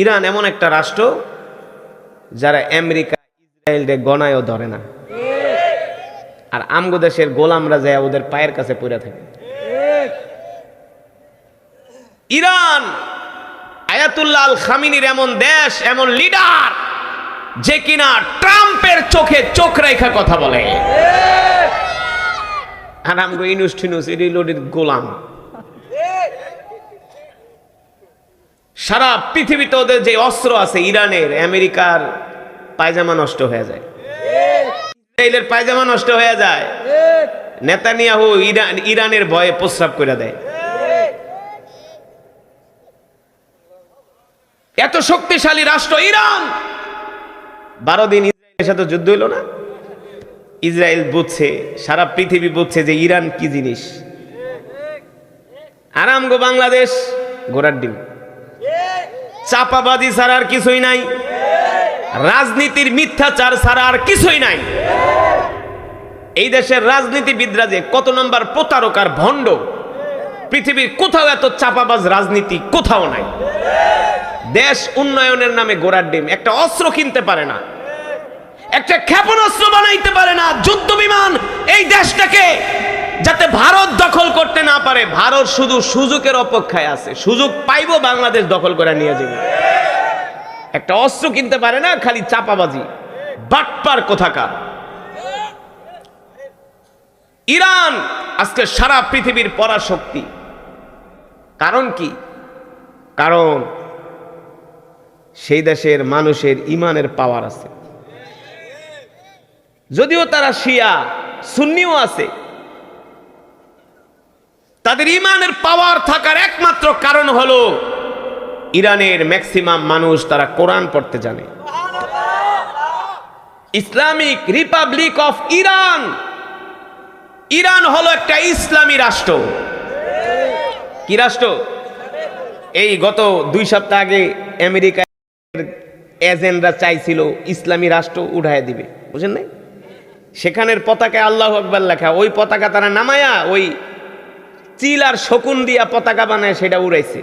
Iran এমন একটা রাষ্ট্র যারা আমেরিকা ইসরায়েলকে গণায়ও ধরে না, আর আমগো দেশের গোলামরা যায় ওদের পায়ের কাছে পড়ে থাকে। ইরান আয়াতুল্লাহ আল খামিনির এমন দেশ, এমন লিডার যে কিনা ট্রাম্পের চোখে চোখ রেখা কথা বলে, আর আমগো ইনুস রিলোডের গোলাম। সারা পৃথিবীতে ওদের যে অস্ত্র আছে, ইরানের আমেরিকার পায়জামা নষ্ট হয়ে যায়, ইসরায়েলের পায়জামা নষ্ট হয়ে যায়, নেতানিয়াহু ইরানের ভয়ে প্রস্রাব করে দেয়। এত শক্তিশালী রাষ্ট্র ইরান, 12 দিন ইসরায়েলের সাথে যুদ্ধ হইল না। ইসরায়েল বুঝছে, সারা পৃথিবী বুঝছে যে ইরান কি জিনিস। আরাম গো বাংলাদেশ ঘোড়ার ডিম, চাপাবাজি ছাড়া আর কিছুই নাই, রাজনীতির মিথ্যাচার ছাড়া আর কিছুই নাই। এই দেশের রাজনীতিবিদরা যে কত নম্বর প্রতারকার ভণ্ড, পৃথিবীর কোথাও এত চাপাবাজ রাজনীতি কোথাও নাই। দেশ উন্নয়নের নামে ঘোড়ার ডিম, একটা অস্ত্র কিনতে পারে না, একটা ক্ষেপণাস্ত্র বানাইতে পারে না, যুদ্ধ বিমান এই দেশটাকে যাতে ভারত দখল করতে না পারে। ভারত শুধু সুযোগের অপেক্ষায় আছে, সুযোগ পাইবো বাংলাদেশ দখল করে নিয়ে যাবে। একটা অস্ত্র কিনতে পারে না, খালি চাপাবাজি, বাটপার কোথাকার। ইরান আজকে সারা পৃথিবীর পরাশক্তি। কারণ কি? কারণ সেই দেশের মানুষের ইমানের পাওয়ার আছে। যদিও তারা শিয়া সুন্নিও আছে, তাদের ইমানের পাওয়ার থাকার একমাত্র কারণ হলো ইরানের ম্যাক্সিমাম মানুষ তারা কোরআন পড়তে জানে। Islamic Republic of Iran, Iran হলো একটা ইসলামী রাষ্ট্র। কি রাষ্ট্র? এই গত 2 সপ্তাহ আগে আমেরিকা এজেন্টরা চাইছিল ইসলামী রাষ্ট্র উঠায় দিবে, বুঝেন নাই? সেখানের পতাকায় আল্লাহু আকবার লেখা, ওই পতাকা তারা নামায়া ওই চিল আর শকুন দিয়া পতাকা বানায় সেটা উড়াইছে।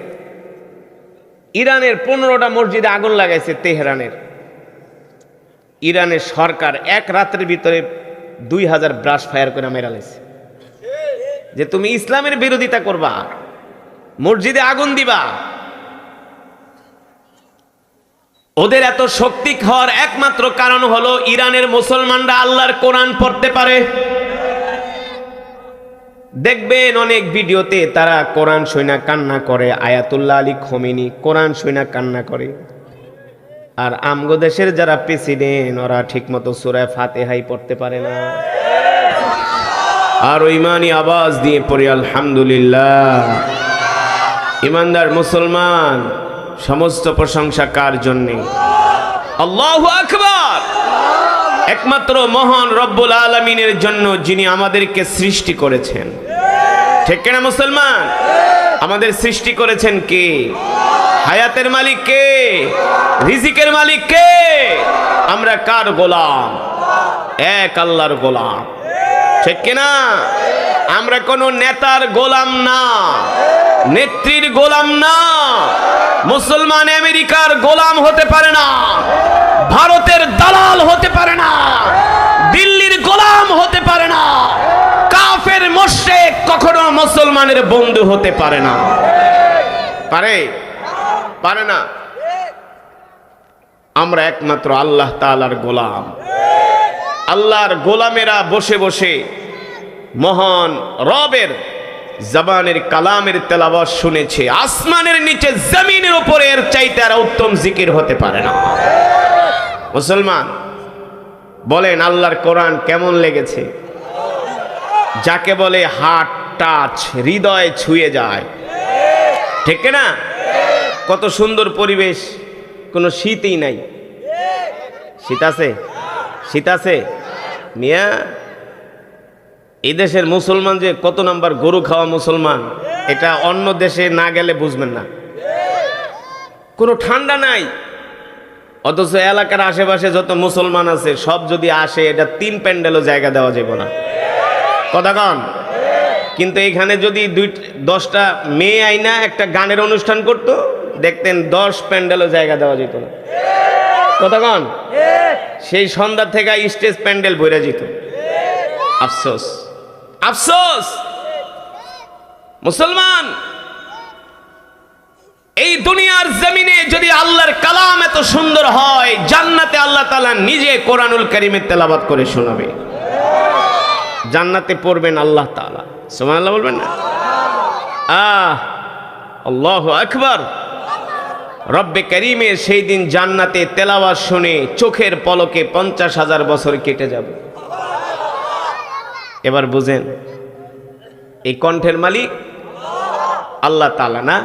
ইরানের 15টা মসজিদে আগুন লাগাইছে তেহরানের। ইরানের সরকার এক রাতের ভিতরে 2000 ব্রাশ ফায়ার করে মেরা লাইছে, যে তুমি ইসলামের বিরোধিতা করবা, মসজিদে আগুন দিবা। ওদের এত শক্তি হওয়ার একমাত্র কারণ হলো ইরানের মুসলমানরা আল্লাহর কোরআন পড়তে পারে। দেখবেন অনেক ভিডিওতে তারা কোরআন শুনা কান্না করে, আয়াতুল্লাহ আলী খোমেনি কোরআন শুনা কান্না করে। আর আমগো দেশের যারা প্রেসিডেন্ট, ওরা ঠিক মতো সূরা ফাতিহাই পড়তে পারে না। আর ইমানি আওয়াজ দিয়ে পড়ি আলহামদুলিল্লাহ। ইমানদার মুসলমান, সমস্ত প্রশংসা কার জন্যে? আল্লাহু আকবার। একমাত্র মহান রব্বুল আলামিনের জন্য, যিনি আমাদেরকে সৃষ্টি করেছেন। ঠিক কিনা মুসলমান? আমাদের সৃষ্টি করেছেন কে? হায়াতের মালিক কে? রিজিকের মালিক কে? আমরা কার গোলাম? এক আল্লাহর গোলাম। ঠিক কিনা? আমরা কোনো নেতার গোলাম না, নেত্রীর গোলাম না। মুসলমান আমেরিকার গোলাম হতে পারে না, ভারতের দালাল হতে পারে না, দিল্লির গোলাম হতে পারে না, কাফের মুশরিক কখনো মুসলমানের বন্ধু হতে পারে না। পারে? পারে না। আমরা একমাত্র আল্লাহ তাআলার গোলাম। আল্লাহর গোলামেরা বসে বসে মহান রবের জবানের কালামের তেলাওয়াত শুনেছে। আসমানের নিচে জমিনের উপরে এর চাইতে আর উত্তম জিকির হতে পারে না। মুসলমান বলেন, আল্লাহর কোরআন কেমন লেগেছে? যাকে বলে হার্ট টাচ, হৃদয় ছুঁয়ে যায়। ঠিক না? কত সুন্দর পরিবেশ, কোনো শীতই নাই। শীত আছে? শীত আছে মিয়া? এই দেশের মুসলমান যে কত নাম্বার গরু খাওয়া মুসলমান, এটা অন্য দেশে না গেলে বুঝবেন না। কোনো ঠান্ডা নাই, অথচ এলাকার আশেপাশে যত মুসলমান আছে সব যদি আসে, এটা 3 প্যান্ডেলও জায়গা দেওয়া যাবে না। কথা কন? কিন্তু এখানে যদি 10টা মেয়ে আইনা একটা গানের অনুষ্ঠান করতো, দেখতেন 10 প্যান্ডেলও জায়গা দেওয়া যেত না। কতক্ষণ? সেই সন্ধ্যা থেকে স্টেজ প্যান্ডেল ভরে যেত। আফসোস, আফসোস মুসলমান, এই দুনিয়ার জমিনে যদি আল্লাহর কালাম এত সুন্দর হয়, জান্নাতে আল্লাহ তাআলা নিজে কোরআনুল কারীমের তেলাওয়াত করে শোনাবে। জান্নাতে পড়বেন আল্লাহ তাআলা, সুবহানাল্লাহ বলবেন না? আল্লাহু আকবার। রব্বে কারীমের সেই দিন জান্নাতে তেলাওয়াত শুনে চোখের পলকে 50,000 বছর কেটে যাবে। এবার বুঝেন, এই কণ্ঠের মালিক আল্লাহ তাআলা না?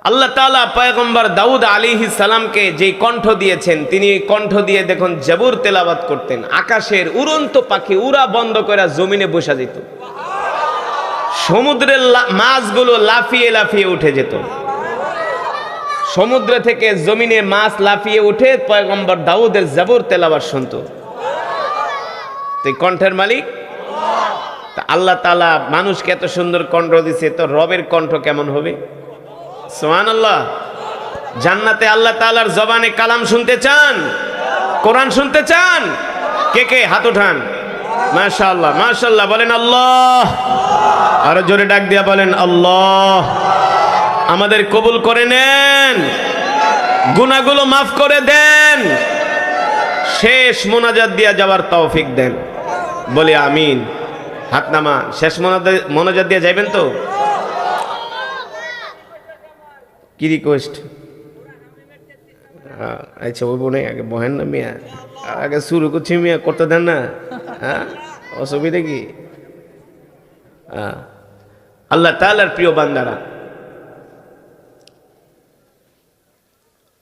আল্লাহ তাআলা পয়গম্বর দাউদ আলাইহিস সালামকে যে কণ্ঠ দিয়েছেন, তিনি কণ্ঠ দিয়ে দেখুন জাবুর তেলাওয়াত করতেন। আকাশের উড়ন্ত পাখি উড়া বন্ধ করে জমিনে বসা যেত, সমুদ্রের মাছগুলো লাফিয়ে লাফিয়ে উঠে যেত, সমুদ্র থেকে জমিনে মাছ লাফিয়ে উঠে পয়গম্বর দাউদের জাবুর তেলাওয়াত শুনতো। তো কণ্ঠের মালিক আল্লাহ তাআলা মানুষকে এত সুন্দর কণ্ঠ দিছে, তো রবের কণ্ঠ কেমন হবে? সুবহানাল্লাহ। জান্নাতে আল্লাহ তাআলার জবানে কালাম শুনতে চান? কোরআন শুনতে চান? কে কে হাত উঠান। মাশাআল্লাহ, মাশাআল্লাহ বলেন আল্লাহ। আরো জোরে ডাক দিয়া বলেন আল্লাহ। আমাদের কবুল করে নেন, গুনাহগুলো মাফ করে দেন, শেষ মোনাজাত দিয়া যাওয়ার তৌফিক দেন। বলি আমিন। হাত নামা। শেষ মোনাজাত দিয়ে যাইবেন তো? কি রিকোয়েস্ট? আচ্ছা ওই বোনে আগে বহেন না মিয়া, আগে শুরু করছি মিয়া, করতে দেন না। হ্যাঁ, অসুবিধা কি? আল্লাহ তাআলার প্রিয় বান্দারা,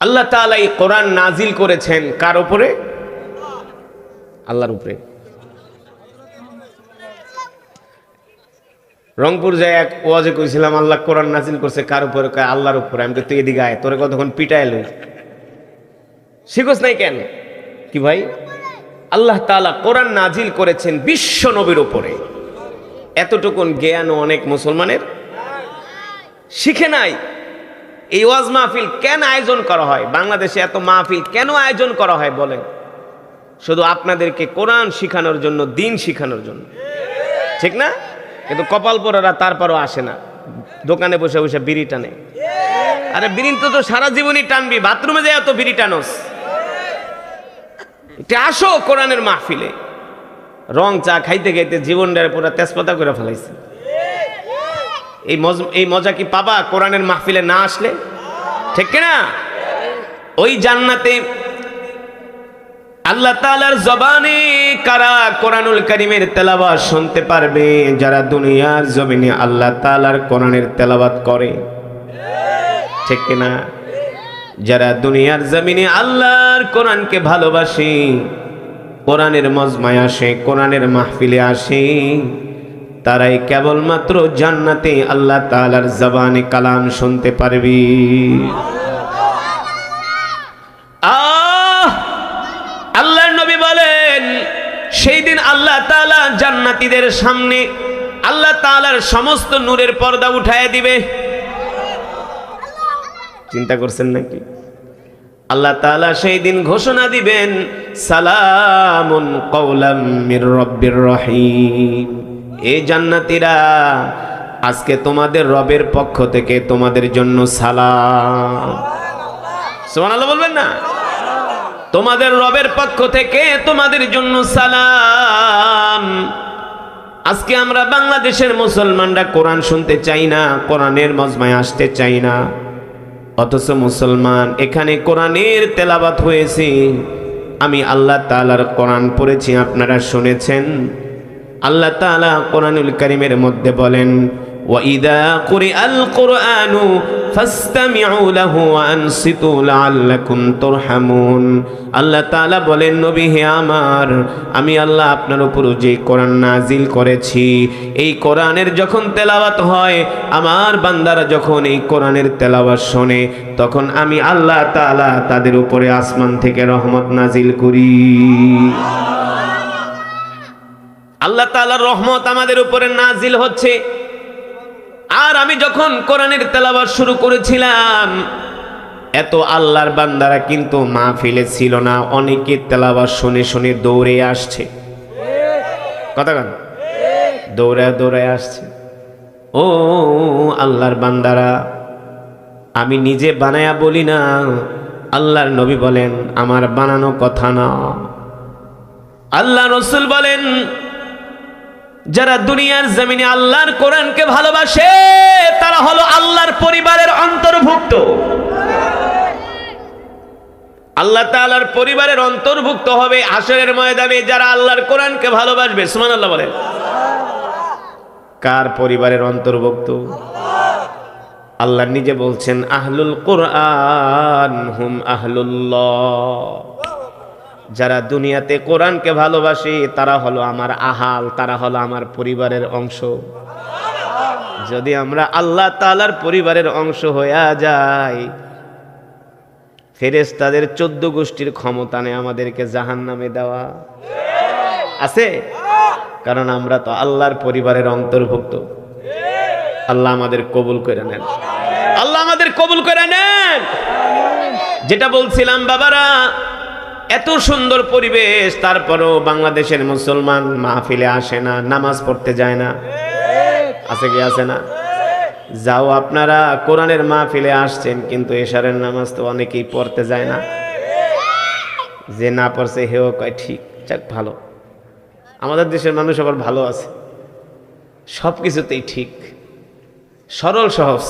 আল্লাহ তাআলা এই কোরআন নাজিল করেছেন কার উপরে? আল্লাহর উপরে। রংপুর যায় এক ওয়াজে কইছিলাম আল্লাহ কোরআন নাজিল করছে কার উপরে? কয় আল্লাহর উপরে। আমি তুই এদিকে আয়, তোরে কতক্ষণ পিটায় লই, শিখোস নাই কেন? কি ভাই, আল্লাহ তাআলা কোরআন নাজিল করেছেন বিশ্ব নবীর উপরে। এতটুকুন জ্ঞান অনেক মুসলমানের শিখে নাই। এই ওয়াজ মাহফিল কেন আয়োজন করা হয়? বাংলাদেশে এত মাহফিল কেন আয়োজন করা হয় বলেন? শুধু আপনাদেরকে কোরআন শিখানোর জন্য, দিন শিখানোর জন্য, ঠিক না? কিন্তু কপাল পোড়ারা তারপরও আসে না, দোকানে বসে বসে বিড়ি টানে। আরে বিড়ি তো সারা জীবনই টানবি, বাথরুমে যায় তো বিড়ি টানোস। এটা আসো কোরআনের মাহফিলে। রং চা খাইতে খাইতে জীবনটার পুরো তেজপাতা করে ফেলাইছে। এই মজা কি পাবা কোরআনের মাহফিলে না আসলে? ঠিক না? ওই জান্নাতে আল্লাহ তাআলার জবানে কারা কোরআনুল কারীমের তেলাওয়াত শুনতে পারবে? যারা দুনিয়ার জমিনে আল্লাহ তাআলার কোরআনের তেলাওয়াত করে, ঠিক না? যারা দুনিয়ার জমিনে আল্লাহর কোরআনকে ভালোবাসে, কোরআনের মজমায় আসে, কোরআনের মাহফিলে আসে, তারাই কেবলমাত্র জান্নাতে আল্লাহ তাআলার জবানে কালাম শুনতে পারবে। আল্লাহর নবী বলেন সেই দিন আল্লাহ তাআলা জান্নাতীদের সামনে আল্লাহ তাআলার সমস্ত নূরের পর্দা উঠায় দিবে। চিন্তা করছেন নাকি? আল্লাহ তাআলা সেই দিন ঘোষণা দিবেন, সালামুন কওলাম মির রাব্বির রহিম। এই জান্নাতীরা, আজকে তোমাদের রবের পক্ষ থেকে তোমাদের জন্য সালাম। সুবহানাল্লাহ বলবেন না? তোমাদের রবের পক্ষ থেকে তোমাদের জন্য সালাম। আজকে আমরা বাংলাদেশের মুসলমানরা কোরআন শুনতে চাই না, কোরআনের মজমায় আসতে চাই না, অথচ মুসলমান এখানে কোরআনের তেলাওয়াত হয়েছে। আমি আল্লাহ তাআলার কোরআন পড়েছি, আপনারা শুনেছেন। আল্লাহ তাআলা কোরআনুল কারীমের মধ্যে বলেন, وَإِذَا قُرِئَ الْقُرْآنُ فَاسْتَمِعُوا لَهُ وَأَنصِتُوا لَعَلَّكُمْ تُرْحَمُونَ। আল্লাহ তাআলা বলেন, নবী হে আমার, আমি আল্লাহ আপনার উপর যে কোরআন নাজিল করেছি, এই কোরআনের যখন তেলাওয়াত হয়, আমার বান্দারা যখন এই কোরআনের তেলাওয়াত শোনে, তখন আমি আল্লাহ তাআলা তাদের উপরে আসমান থেকে রহমত নাজিল করি। আল্লাহ তাআলার রহমত আমাদের উপরে নাজিল হচ্ছে। আর আমি যখন কোরআনের তেলাওয়াত শুরু করেছিলাম, এত আল্লাহর বান্দারা কিন্তু মাহফিলে ছিল না, অনেকে তেলাওয়াত শুনে শুনে দৌড়ে আসছে। কথা কেন? দৌড়ায় দৌড়ায় আসছে। ও আল্লাহর বান্দারা, আমি নিজে বানায়া বলি না, আল্লাহর নবী বলেন আমার বানানো কথা না। আল্লাহ রসুল বলেন যারা দুনিয়ার জমিনে আল্লাহর কোরআনকে ভালোবাসে তারা হলো আল্লাহর পরিবারের অন্তর্ভুক্ত। আল্লাহ তাআলার পরিবারের অন্তর্ভুক্ত হবে হাশরের ময়দানে যারা আল্লাহর কোরআনকে ভালোবাসবে। সুবহানাল্লাহ বলেন। কার পরিবারের অন্তর্ভুক্ত? আল্লাহ নিজে বলছেন আহলুল কোরআন হুম আহলুল্লাহ। যারা দুনিয়াতে কোরআনকে ভালোবাসে তারা হলো আমার আহাল, তারা হলো আমার পরিবারের অংশ। যদি আমরা আল্লাহ তাআলার পরিবারের অংশ হয়ে যাই, ফেরেশতাদের 14 গোষ্ঠীর ক্ষমতা নেই আমাদেরকে জাহান্নামে দেওয়া। আছে? কারণ আমরা তো আল্লাহর পরিবারের অন্তর্ভুক্ত। আল্লাহ আমাদের কবুল করে নেন, আল্লাহ আমাদের কবুল করে নেন। যেটা বলছিলাম বাবারা, এত সুন্দর পরিবেশ, তারপরও বাংলাদেশের মুসলমান মাহফিলে আসে না, নামাজ পড়তে যায় না। আছে কি আছে না? যাও আপনারা কোরআনের মাহফিলে আসছেন, কিন্তু এশারের নামাজ তো অনেকেই পড়তে যায় না। যে না পড়ছে হেও কয় ঠিক, যাক ভালো। আমাদের দেশের মানুষ আবার ভালো আছে, সব কিছুতেই ঠিক, সরল সহজ।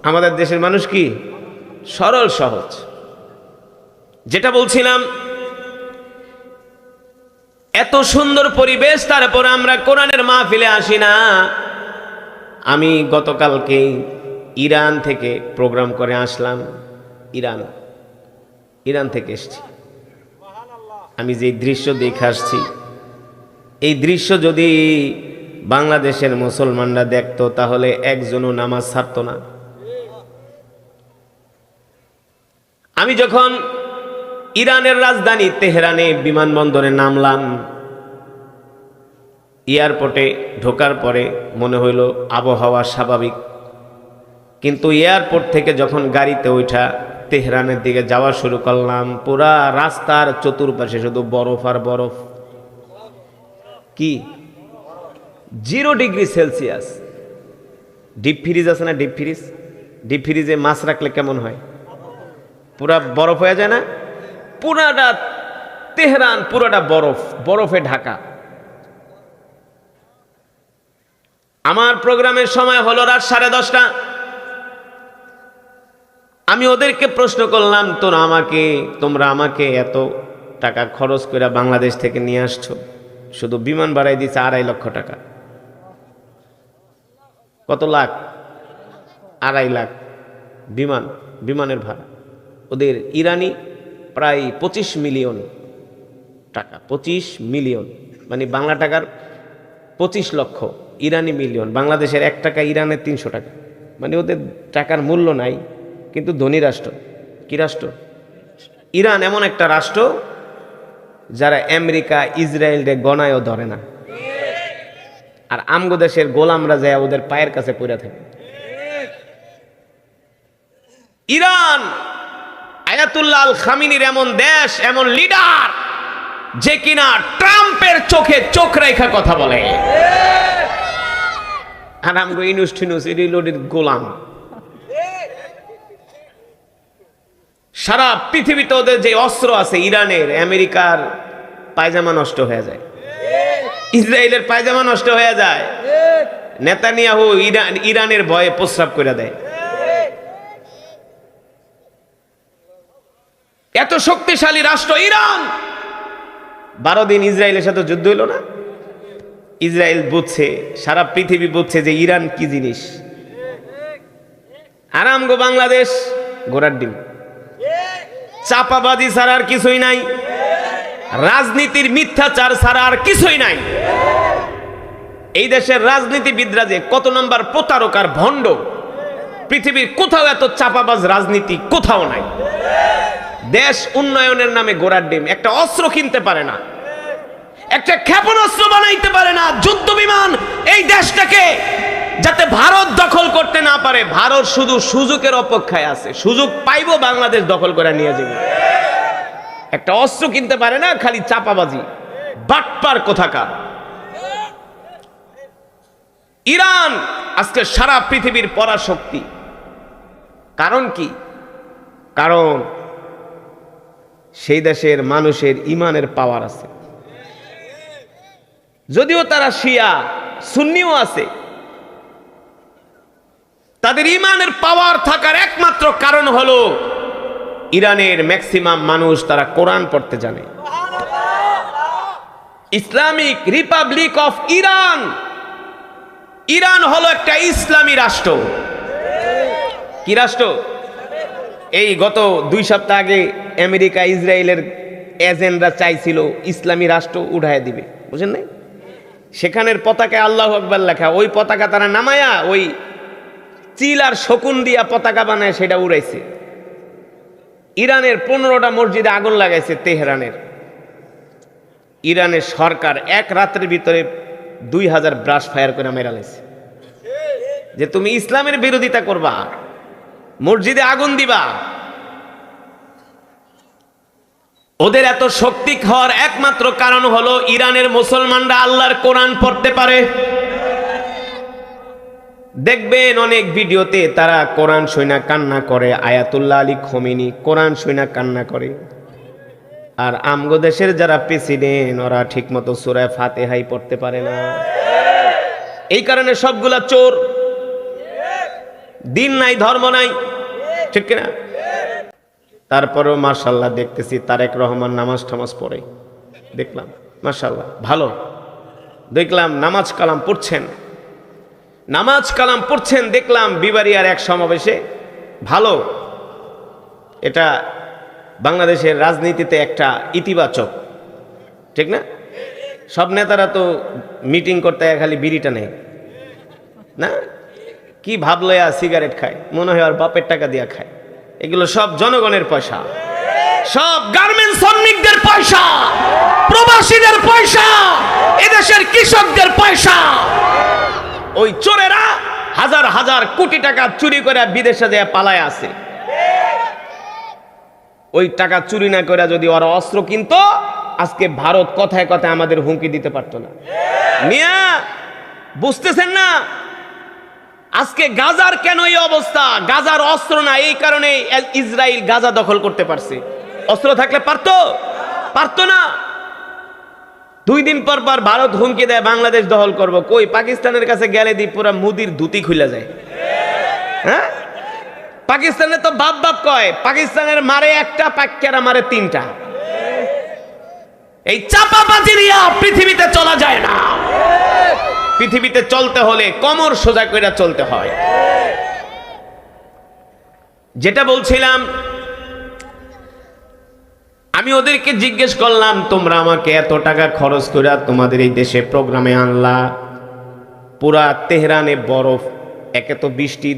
আমাদের দেশের মানুষ কি সরল সহজ। যেটা বলছিলাম, এত সুন্দর পরিবেশ, তারপর আমরা কোরআনের মাহফিলে আসি না। আমি গতকালকে ইরান থেকে প্রোগ্রাম করে আসলাম। ইরান থেকে এসেছি। আমি যে দৃশ্য দেখে আসছি, এই দৃশ্য যদি বাংলাদেশের মুসলমানরা দেখতো তাহলে একজনও নামাজ ছাড়তো না। আমি যখন ইরানের রাজধানী তেহরানে বিমানবন্দরে নামলাম, এয়ারপোর্টে ঢোকার পরে মনে হইল আবহাওয়া স্বাভাবিক, কিন্তু এয়ারপোর্ট থেকে যখন গাড়িতে ওঠা তেহরানের দিকে যাওয়া শুরু করলাম, পুরা রাস্তার চতুর্পাশে শুধু বরফ আর বরফ। কি 0 ডিগ্রি সেলসিয়াস। ডিপ ফ্রিজ আছে না? ডিপ ফ্রিজে মাছ রাখলে কেমন হয়? পুরা বরফ হয়ে যায় না? পুরাটা তেহরান পুরাটা বরফে ঢাকা। আমার প্রোগ্রামের সময় হলো রাত 10:30। আমি ওদেরকে প্রশ্ন করলাম, তোমরা আমাকে এত টাকা খরচ করে বাংলাদেশ থেকে নিয়ে আসছো, শুধু বিমান ভাড়াই দিচ্ছে 2.5 লক্ষ টাকা। কত লাখ? 2.5 লাখ বিমানের ভাড়া। ওদের ইরানি প্রায় 25 মিলিয়ন টাকা। 25 মিলিয়ন মানে বাংলা টাকার 25 লক্ষ, ইরানি মিলিয়ন। বাংলাদেশের 1 টাকা ইরানের 300 টাকা। মানে ওদের টাকার মূল্য নাই, কিন্তু ধনী রাষ্ট্র। কি রাষ্ট্র? ইরান এমন একটা রাষ্ট্র যারা আমেরিকা ইসরায়েলকে গণায়ও ধরে না। আর আমগো দেশের গোলামরা যায় ওদের পায়ের কাছে পড়ে থাকে। ইরান আয়াতুল্লাহ আল খামিনির এমন দেশ, এমন লিডার যে কিনা ট্রাম্পের চোখে চোখ রেখা কথা বলে। আর আমগো ইনুস রিলোডের গোলাম। সারা পৃথিবীতে ওদের যে অস্ত্র আছে, ইরানের, আমেরিকার পায়জামা নষ্ট হয়ে যায়, ইসরায়েলের পায়জামা নষ্ট হয়ে যায়। নেতানিয়াহু ইরানের ভয়ে প্রস্রাব করে দেয়। এত শক্তিশালী রাষ্ট্র ইরান। 12 দিন ইসরায়েলের সাথে যুদ্ধ হইল না? ইসরায়েল বুঝছে, সারা পৃথিবী বুঝছে যে ইরান কি জিনিস। আরামগো বাংলাদেশ ঘোড়ার ডিম। চাপাবাজি ছাড়া আর কিছুই নাই, রাজনীতির মিথ্যাচার ছাড়া আর কিছুই নাই। এই দেশের রাজনীতিবিদরা যে কত নম্বর প্রতারকার ভণ্ড, পৃথিবীর কোথাও এত চাপাবাজ রাজনীতি কোথাও নাই। দেশ উন্নয়নের নামে ঘোড়ার ডিম। একটা অস্ত্র কিনতে পারে না, একটা ক্ষেপণাস্ত্র বানাইতে পারে না, যুদ্ধ বিমান এই দেশটাকে যাতে ভারত দখল করতে না পারে। ভারত শুধু সুযোগের অপেক্ষায় আছে, সুযোগ পাইবো বাংলাদেশ দখল করে নিয়ে যাবে। একটা অস্ত্র কিনতে পারে না, খালি চাপাবাজি, বাটপার কোথাকার। ইরান আজকে সারা পৃথিবীর পরাশক্তি। কারণ কি? কারণ সেই দেশের মানুষের ইমানের পাওয়ার আছে। যদিও তারা শিয়া সুন্নিও আছে, তাদের ইমানের পাওয়ার থাকার একমাত্র কারণ হলো ইরানের ম্যাক্সিমাম মানুষ তারা কোরআন পড়তে জানে। Islamic Republic of Iran, Iran হলো একটা ইসলামী রাষ্ট্র। কি রাষ্ট্র? এই গত 2 সপ্তাহ আগে আমেরিকা ইসরায়েলের এজেন্টরা চাইছিল ইসলামী রাষ্ট্র উঠায় দিবে, বুঝেন নাই? সেখানের পতাকায় আল্লাহু আকবার লেখা, ওই পতাকা তারা নামায়া ওই চিল আর শকুন দিয়া পতাকা বানায় সেটা উড়াইছে। ইরানের 15টা মসজিদে আগুন লাগাইছে তেহরানের। ইরানের সরকার এক রাতের ভিতরে 2000 ব্রাশ ফায়ার করে মেরা লাইছে। যে তুমি ইসলামের বিরোধিতা করবা, মসজিদে আগুন দিবা। ওদের এত শক্তি হওয়ার একমাত্র কারণ হলো ইরানের মুসলমানরা আল্লাহর কোরআন পড়তে পারে। দেখবেন অনেক ভিডিওতে তারা কোরআন শুনা কান্না করে। আয়াতুল্লাহ আলী খোমেনি কোরআন শুনা কান্না করে। আর আমগো দেশের যারা প্রেসিডেন্ট ওরা ঠিক মতো সূরা ফাতিহাই পড়তে পারে না। এই কারণে সবগুলা চোর, দিন নাই ধর্ম নাই, ঠিক কিনা? তারপরেও মাশাআল্লাহ দেখতেছি তারেক রহমান নামাজ টামাজ পড়ে, দেখলাম মাশাআল্লাহ ভালো। দেখলাম নামাজ কালাম পড়ছেন, নামাজ কালাম পড়ছেন দেখলাম বিবারিয়ার এক সমাবেশে। ভালো, এটা বাংলাদেশের রাজনীতিতে একটা ইতিবাচক, ঠিক না? সব নেতারা তো মিটিং করতে খালি বিড়িটা নেয় না, কি ভাবলো সিগারেট খায়, মনে হয় আর বাপের টাকা দিয়া খায়। এগুলো সব জনগণের পয়সা, সব গার্মেন্টস শ্রমিকদের পয়সা, প্রবাসীদের পয়সা, এদেশের কৃষকদের পয়সা। ওই চোরেরা হাজার হাজার কোটি টাকা চুরি করে বিদেশে যায় পালায় আছে। ওই টাকা চুরি না করে যদি ওরা অস্ত্র কিনতো, আজকে ভারত কথায় কথায় আমাদের হুমকি দিতে পারতো না। মিয়া বুঝতেছেন না? আজকে গাজার কেন এই অবস্থা? গাজার অস্ত্র না, এই কারণে ইসরায়েল গাজা দখল করতে পারছে। অস্ত্র থাকলে পারতো না। 2 দিন পর পর ভারত হুমকি দেয় বাংলাদেশ দখল করব। কই পাকিস্তানের কাছে গেলে দি পুরা মুদির ধুতি খুলে যায়। হ্যাঁ, পাকিস্তানে তো বাপ বাপ কয়, পাকিস্তানের মারে একটা, পাক্কারা মারে 3টা। এই চাপাবাজি নিয়ে পৃথিবীতে চলা যায় না। পৃথিবীতে চলতে হলে কোমর সোজা করে চলতে হয়। যেটা বলছিলাম, আমি ওদেরকে জিজ্ঞেস করলাম, তোমরা আমাকে এত টাকা খরচ করে তোমাদের এই দেশে প্রোগ্রামে আনলা, পুরা তেহরানে বরফ, একে তো বৃষ্টি,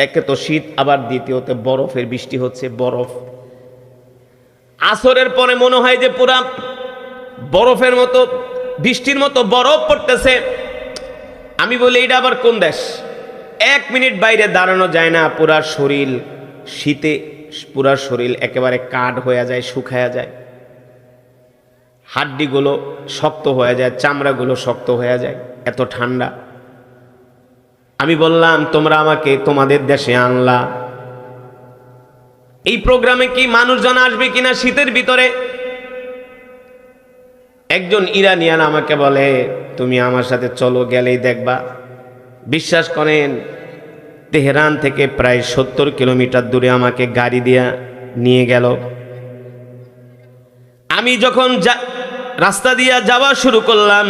একে তো শীত, আবার দ্বিতীয়তে বরফের বৃষ্টি হচ্ছে, বরফ। আসরের পরে মনে হয় যে পুরা বরফের মতো, বৃষ্টির মতো বরফ পড়তেছে। আমি বলি এটা আবার কোন দেশ? 1 মিনিট বাইরে দাঁড়ানো যায় না, পুরা শরীর শীতে, পুরা শরীর একেবারে কাঠ হয়ে যায়, শুকায়া যায়, হাড্ডিগুলো শক্ত হয়ে যায়, চামড়াগুলো শক্ত হয়ে যায়, এত ঠান্ডা। আমি বললাম, তোমরা আমাকে তোমাদের দেশে আনলা, এই প্রোগ্রামে কি মানুষজন আসবে কিনা শীতের ভিতরে? একজন ইরানিয়ান আমাকে বলে, তুমি আমার সাথে চলো, গেলেই দেখবা। বিশ্বাস করেন, তেহরান থেকে প্রায় 70 কিলোমিটার দূরে আমাকে গাড়ি দিয়া নিয়ে গেল। আমি যখন রাস্তা দিয়া যাওয়া শুরু করলাম,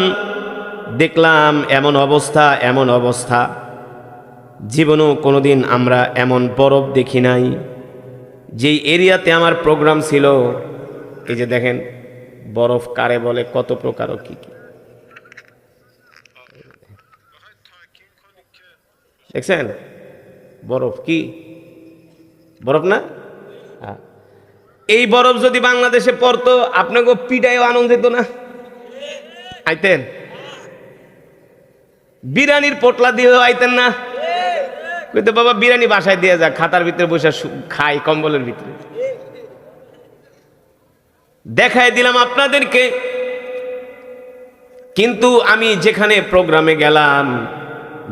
দেখলাম এমন অবস্থা, জীবনেও কোনোদিন আমরা এমন বরফ দেখি নাই। যেই এরিয়াতে আমার প্রোগ্রাম ছিল, এই যে দেখেন বরফ কারে বলে, কত প্রকার, কি কি দেখছেন? বরফ কি বরফ না? এই বরফ যদি বাংলাদেশে পড়তো, আপনাকে পিটাইও আনন্দ দিত না? আইতেন? বিরিয়ানির পোটলা দিয়ে আইতেন না, কিন্তু বাবা বিরিয়ানি বাসায় দিয়ে যা, খাতার ভিতরে বসে খাই কম্বলের ভিতরে। দেখাই দিলাম আপনাদেরকে। কিন্তু আমি যেখানে প্রোগ্রামে গেলাম,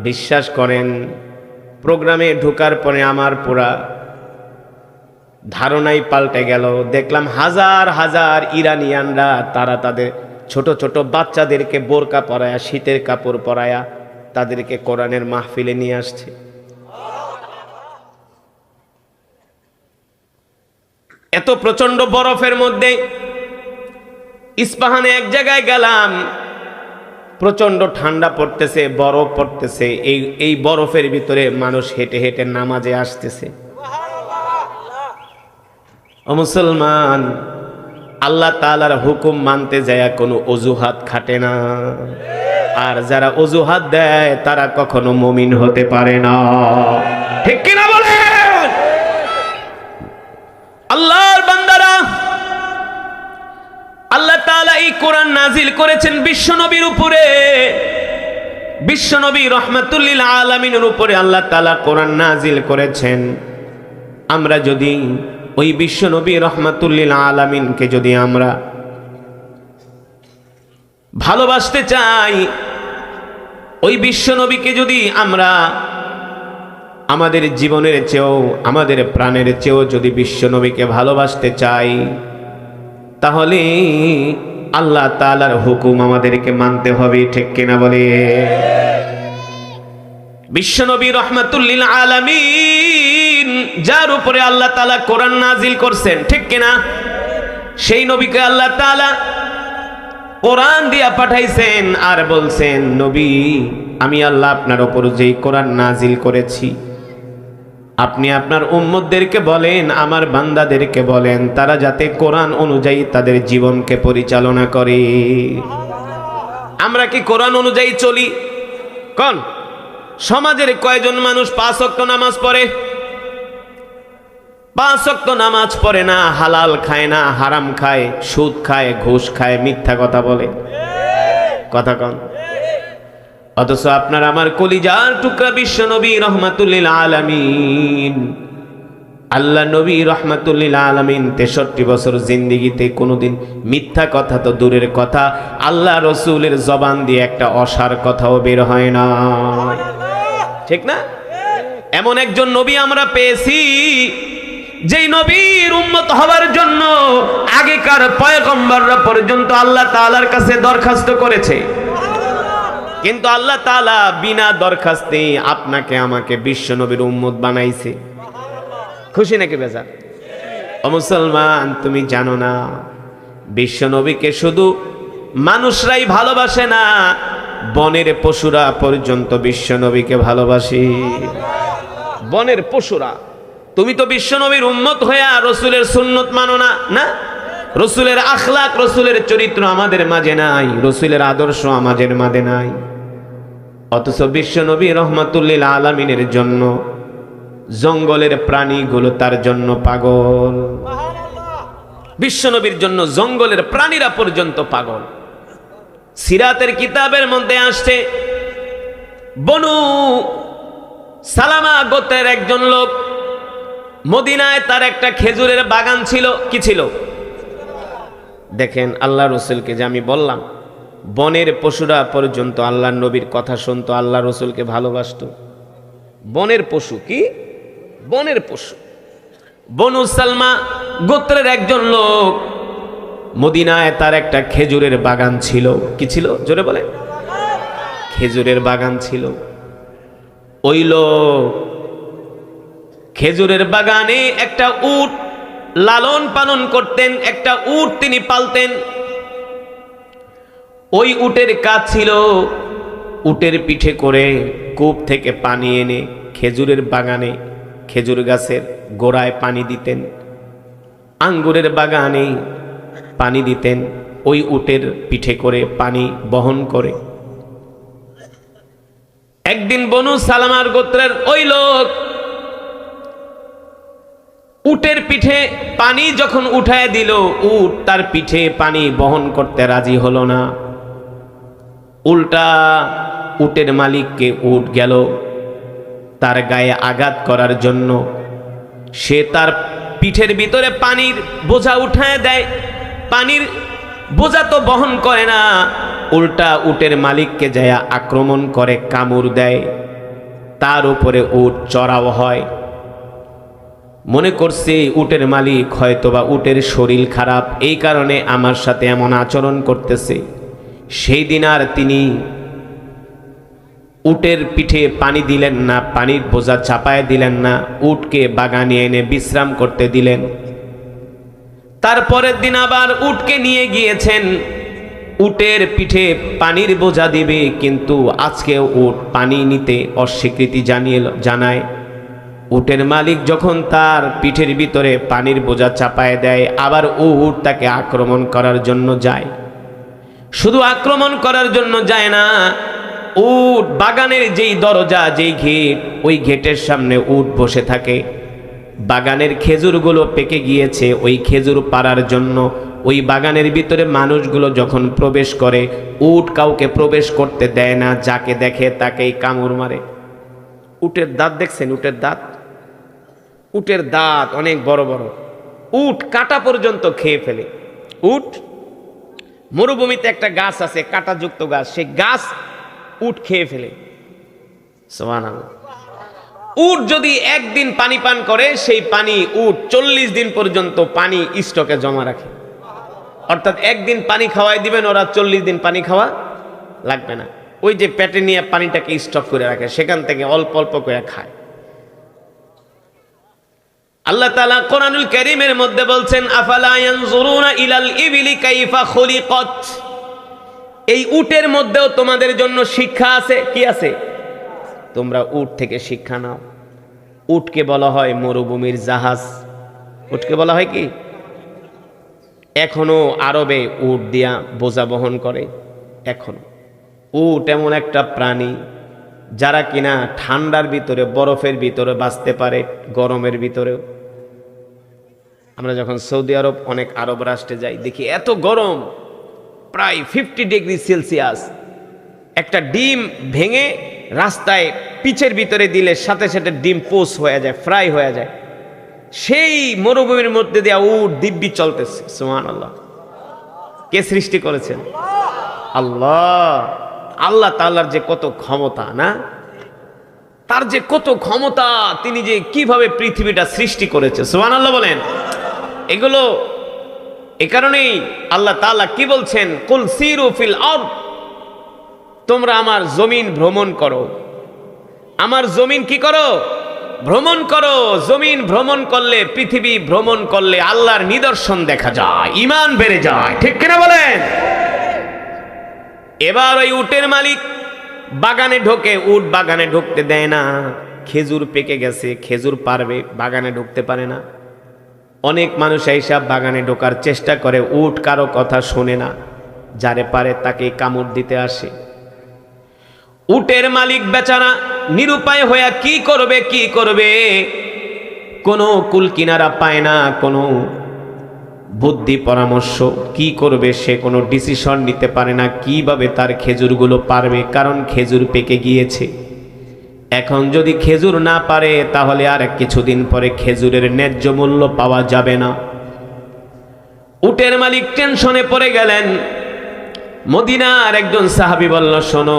বিশ্বাস করেন, প্রোগ্রামে ঢোকার পরে আমার পুরা ধারণাই পাল্টে গেল। দেখলাম হাজার হাজার ইরানিয়ানরা তারা তাদের ছোট ছোট বাচ্চাদেরকে বোরকা পরায়া, শীতের কাপড় পরায়া তাদেরকে কোরআনের মাহফিলে নিয়ে আসছে। এত প্রচন্ড বরফের মধ্যে ইস্পাহানে এক জায়গায় গেলাম, প্রচন্ড ঠান্ডা পড়তেছে, বরফ পড়তেছে। এই বরফের ভিতরে মানুষ হেঁটে হেঁটে নামাজে আসতেছে। ও মুসলমান, আল্লাহ তাআলার হুকুম মানতে যায় কোনো অজুহাত খাটে না, আর যারা অজুহাত দেয় তারা কখনো মুমিন হতে পারে না। ঠিক কিনা বলেন? আল্লাহর বান্দারা, আল্লাহ তাআলা এই কোরআন নাজিল করেছেন বিশ্বনবীর উপরে। বিশ্বনবী রাহমাতুল লিল আলামিনের উপরে আল্লাহ তাআলা কোরআন নাজিল করেছেন। আমরা যদি ওই বিশ্বনবী রাহমাতুল লিল আলামিনকে যদি আমরা ভালোবাসতে চাই, ওই বিশ্বনবীকে যদি আমরা আমাদের জীবনের চেয়েও, আমাদের প্রাণের চেয়েও যদি বিশ্বনবীকে ভালোবাসতে চাই, তাহলে আল্লাহ তাআলার হুকুম আমাদেরকে মানতে হবে। ঠিক কিনা বলে? বিশ্বনবী রাহমাতুল লিল আলামিন, যার উপরে আল্লাহ তাআলা কোরআন নাজিল করছেন, ঠিক কিনা, সেই নবীকে আল্লাহ তাআলা কোরআন দিয়া পাঠাইছেন আর বলছেন, নবী, আমি আল্লাহ আপনার উপর যেই কোরআন নাজিল করেছি, আপনি আপনার উম্মতদেরকে বলেন, আমার বান্দাদেরকে বলেন, তারা যাতে কোরআন অনুযায়ী তাদের জীবনকে পরিচালনা করে। আমরা কি কোরআন অনুযায়ী চলি? কোন সমাজের কয়জন মানুষ 5 ওয়াক্ত নামাজ পড়ে? 5 ওয়াক্ত নামাজ পড়ে না, হালাল খায় না, হারাম খায়, সুদ খায়, ঘুষ খায়, মিথ্যা কথা বলে। কথা কন। অথচ আপনার আমার কলিজার টুকরা বিশ্বনবী রাহমাতুল লিল আলামিন, আল্লাহ নবী রাহমাতুল লিল আলামিন 63 বছর জিন্দেগিতে কোনোদিন মিথ্যা কথা তো দূরের কথা, আল্লাহ রসুলের জবান দিয়ে একটা অসার কথাও বের হয় না। ঠিক না? এমন একজন নবী আমরা পেয়েছি, যেই নবীর উম্মত হওয়ার জন্য আগেকার পয়গম্বররা পর্যন্ত আল্লাহ তাআলার কাছে দরখাস্ত করেছে, কিন্তু আল্লাহ তাআলা বিনা দরখাস্তে আপনাকে আমাকে বিশ্বনবীর উম্মত বানাইছে। খুশি নাকি বেজার? ও মুসলমান, তুমি জানো না, বিশ্বনবীকে শুধু মানুষরাই ভালোবাসে না, বনের পশুরা পর্যন্ত বিশ্বনবীকে ভালোবাসে। বনের পশুরা। তুমি তো বিশ্বনবীর উম্মত হয়ে রসুলের সুন্নত মানো না, না? রসুলের আখলাক, রসুলের চরিত্র আমাদের মাঝে নাই, রসুলের আদর্শ আমাদের মাঝে নাই। অথচ বিশ্বনবী রাহমাতুল লিল আলামিনের জন্য জঙ্গলের প্রাণীগুলো তার জন্য পাগল। বিশ্বনবীর জন্য জঙ্গলের প্রাণীরা পর্যন্ত পাগল। সিরাতের কিতাবের মধ্যে আসছে, বনু সালামা গোত্রের একজন লোক, মদিনায় তার একটা খেজুরের বাগান ছিল। কি ছিল? দেখেন, আল্লাহ রসুলকে যে আমি বললাম, বনের পশুরা পর্যন্ত আল্লাহ নবীর কথা শুনতো, আল্লাহ রসুলকে ভালোবাসতো। বনের পশু কি? বনের পশু। বনু সালমা গোত্রের একজন লোক, মদিনায় তার একটা খেজুরের বাগান ছিল। কি ছিল? জোরে বলে। খেজুরের বাগান ছিল। ওই লোক খেজুরের বাগানে একটা উট লালন পালন করতেন, একটা উট তিনি পালতেন। ওই উটের কাজ ছিল উটের পিঠে করে কূপ থেকে পানি এনে খেজুরের বাগানে, খেজুর গাছের গোড়ায় পানি দিতেন, আঙ্গুরের বাগানে পানি দিতেন, ওই উটের পিঠে করে পানি বহন করে। একদিন বনু সালামার গোত্রের ওই লোক উটের পিঠে পানি যখন উঠায় দিল, উট তার পিঠে পানি বহন করতে রাজি হলো না, উল্টা উটের মালিককে উট গেল তার গায়ে আঘাত করার জন্য। সে তার পিঠের ভিতরে পানির বোঝা উঠায় দেয়, পানির বোঝা তো বহন করে না, উল্টা উটের মালিককে যায় আক্রমণ করে, কামড় দেয়, তার উপরে উট চড়াও হয়। মনে করছে উটের মালিক হয়তোবা উটের শরীর খারাপ, এই কারণে আমার সাথে এমন আচরণ করতেছে। সেই দিন আর তিনি উটের পিঠে পানি দিলেন না, পানির বোঝা চাপায় দিলেন না, উটকে বাগানে এনে বিশ্রাম করতে দিলেন। তারপরের দিন আবার উটকে নিয়ে গিয়েছেন, উটের পিঠে পানির বোঝা দিবে, কিন্তু আজকে উট পানি নিতে অস্বীকৃতি জানায়। উটের মালিক যখন তার পিঠের ভিতরে পানির বোঝা চাপায় দেয়, আবার উট তাকে আক্রমণ করার জন্য যায়। শুধু আক্রমণ করার জন্য যায় না, উট বাগানের যেই দরজা, যেই গেট, ওই গেটের সামনে উট বসে থাকে। বাগানের খেজুরগুলো পেকে গিয়েছে, ওই খেজুর পাড়ার জন্য ওই বাগানের ভিতরে মানুষগুলো যখন প্রবেশ করে, উট কাউকে প্রবেশ করতে দেয় না, যাকে দেখে তাকেই কামড় মারে। উটের দাঁত দেখছেন? উটের দাঁত, উটের দাঁত অনেক বড় বড়। উট কাটা পর্যন্ত খেয়ে ফেলে। উট, মরুভূমিতে একটা গাছ আছে, কাঁটাযুক্ত গাছ, সেই গাছ উট খেয়ে ফেলে। সুবহানাল্লাহ। উট যদি একদিন পানি পান করে, সেই পানি উট 40 দিন পর্যন্ত পানি স্টকে জমা রাখে। অর্থাৎ একদিন পানি খাওয়াই দিবেন, ওরা 40 দিন পানি খাওয়া লাগবে না। ওই যে পেটে নিয়ে পানিটাকে স্টক করে রাখে, সেখান থেকে অল্প অল্প করে খায়। আল্লাহ তাআলা কোরআনুল কারীমের মধ্যে বলছেন, আফালা ইয়ানজুরুনা ইলাল ইবিলি কাইফা খুলিকাত। এই উটের মধ্যেও তোমাদের জন্য শিক্ষা আছে। কি আছে? তোমরা উট থেকে শিক্ষা নাও। উটকে বলা হয় মরুভূমির জাহাজ। উটকে বলা হয় কি? এখনো আরবে উট দিয়া বোঝা বহন করে। এখনো উট এমন একটা প্রাণী যারা কিনা ঠান্ডার ভিতরে, বরফের ভিতরে বাঁচতে পারে, গরমের ভিতরেও। আমরা যখন সৌদি আরব, অনেক আরব রাষ্ট্রে যাই, দেখি এত গরম, প্রায় 50 ডিগ্রি সেলসিয়াস। একটা ডিম ভেঙে রাস্তায় পিচের ভিতরে দিলে সাথে সাথে ডিম পোস হয়ে যায়, ফ্রাই হয়ে যায়। সেই মরুভূমির মধ্যে দিয়ে উট দিব্যি চলতেছে। সুবহানাল্লাহ। কে সৃষ্টি করেছেন? আল্লাহ। আল্লাহ তাআলার যে কত ক্ষমতা না, তার যে কত ক্ষমতা, তিনি যে কিভাবে পৃথিবীটা সৃষ্টি করেছে। সুবহানাল্লাহ বলেন। এগুলো এ কারণেই আল্লাহ তাআলা কি বলছেন, কুল সিরু ফিল আরদ, তোমরা আমার জমিন ভ্রমণ করো। আমার জমিন কি করো? ভ্রমণ করো। জমিন ভ্রমণ করলে, পৃথিবী ভ্রমণ করলে আল্লাহর নিদর্শন দেখা যায়, ঈমান বেড়ে যায়। ঠিক কিনা বলেন? এবার ওই উটের মালিক বাগানে ঢোকে, উট বাগানে ঢুকতে দেয় না। খেজুর পেকে গেছে, খেজুর পারবে, বাগানে ঢুকতে পারে না। অনেক মানুষ এইসব বাগানে ঢোকার চেষ্টা করে, উট কারো কথা শোনে না, যারে পারে তাকে কামড় দিতে আসে। উটের মালিক বেচারা নিরুপায় হয়ে কি করবে, কি করবে, কোনো কুল কিনারা পায় না, কোনো বুদ্ধি পরামর্শ, কি করবে সে কোনো ডিসিশন নিতে পারে না, কিভাবে তার খেজুরগুলো পারবে, কারণ খেজুর পেকে গিয়েছে। এখন যদি খেজুর না পারে, তাহলে আর কিছুদিন পরে খেজুরের ন্যায্য মূল্য পাওয়া যাবে না। উটের মালিক টেনশনে পড়ে গেলেন। মদিনার একজন সাহাবী বলল, শোনো,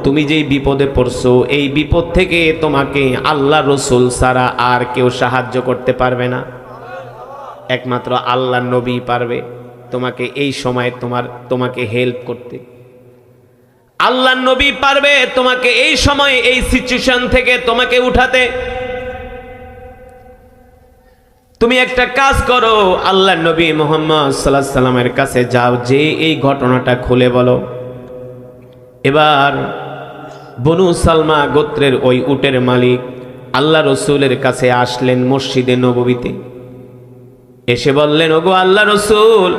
তুমি যেই বিপদে পড়ছো, এই বিপদ থেকে তোমাকে আল্লাহ রসুল ছাড়া আর কেউ সাহায্য করতে পারবে না। একমাত্র আল্লাহ নবী পারবে তোমাকে এই সময় তোমাকে হেল্প করতে। আল্লাহ নবী পারবে তোমাকে এই সময়, এই সিচুয়েশন থেকে তোমাকে উঠাতে। তুমি একটা কাজ করো, আল্লাহ নবী মুহাম্মদ সাল্লাল্লাহু আলাইহি সাল্লামের কাছে যাও, যে এই ঘটনাটা খুলে বলো। এবার বনু সালমা গোত্রের ওই উটের মালিক আল্লাহ রসুলের কাছে আসলেন মসজিদে নববীতে। এসে বললেন, ওগো আল্লাহ রসুল,